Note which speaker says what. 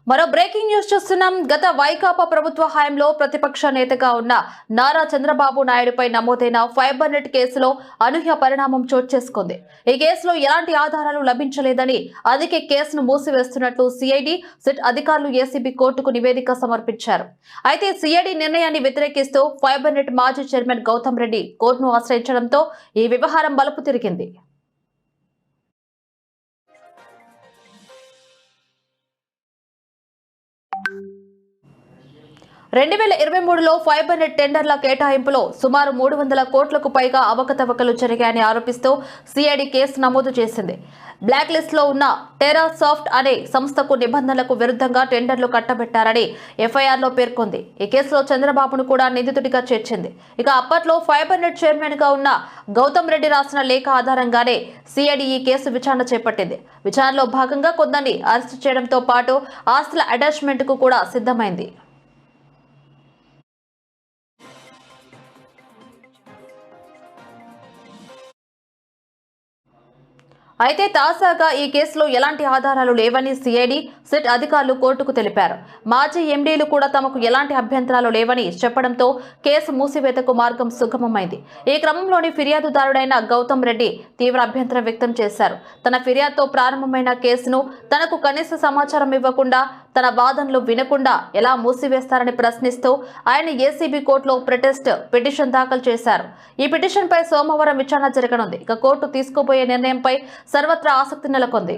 Speaker 1: మరో breaking news చూస్తున్నాం. గత వైకాపా ప్రభుత్వ హయాంలో ప్రతిపక్ష నేతగా ఉన్న నారా చంద్రబాబు నాయుడుపై నమోదైన ఫైబర్ నెట్ కేసులో అనూహ్య పరిణామం చోటు చేసుకుంది. ఈ కేసులో ఎలాంటి ఆధారాలు లభించలేదని, అందుకే కేసును మూసివేస్తున్నట్లు సిఐడి, సిట్ అధికారులు ఏసీబీ కోర్టుకు నివేదిక సమర్పించారు. అయితే సిఐడి నిర్ణయాన్ని వ్యతిరేకిస్తూ ఫైబర్ నెట్ మాజీ చైర్మన్ గౌతమ్ రెడ్డి కోర్టును ఆశ్రయించడంతో ఈ వ్యవహారం మలుపు తిరిగింది. 2023లో ఫైబర్ నెట్ టెండర్ల కేటాయింపులో సుమారు 300 కోట్లకు పైగా అవకతవకలు జరిగాయని ఆరోపిస్తూ సిఐడి కేసు నమోదు చేసింది. బ్లాక్ లిస్ట్ లో ఉన్న టెరాసాఫ్ట్ అనే సంస్థకు నిబంధనలకు విరుద్ధంగా టెండర్లు కట్టబెట్టారని ఎఫ్ఐఆర్ లో పేర్కొంది. ఈ కేసులో చంద్రబాబును కూడా నిందితుడిగా చేర్చింది. ఇక అప్పట్లో ఫైబర్ నెట్ చైర్మన్ గా ఉన్న గౌతమ్ రెడ్డి రాసిన లేఖ ఆధారంగానే సిఐడి ఈ కేసు విచారణ చేపట్టింది. విచారణలో భాగంగా కొందరిని అరెస్టు చేయడంతో పాటు ఆస్తుల అటాచ్మెంట్ కు కూడా సిద్ధమైంది. అయితే తాజాగా ఈ కేసులో ఎలాంటి ఆధారాలు లేవని సిఐడి, సిట్ అధికారులు కోర్టుకు తెలిపారు. మాజీ ఎండీలు కూడా తమకు ఎలాంటి అభ్యంతరాలు లేవని చెప్పడంతో కేసు మూసివేతకు మార్గం సుగమమైంది. ఈ క్రమంలోని ఫిర్యాదుదారుడైన గౌతమ్ రెడ్డి తీవ్ర అభ్యంతరం వ్యక్తం చేశారు. తన ఫిర్యాదుతో ప్రారంభమైన కేసును తనకు కనీస సమాచారం ఇవ్వకుండా, తన వాదనలు వినకుండా ఎలా మూసివేస్తారని ప్రశ్నిస్తూ ఆయన ఏసీబీ కోర్టులో పిటిషన్ దాఖలు చేశారు. ఈ పిటిషన్పై సోమవారం విచారణ జరగనుంది. ఇక కోర్టు తీసుకోబోయే నిర్ణయంపై సర్వత్రా ఆసక్తి నెలకొంది.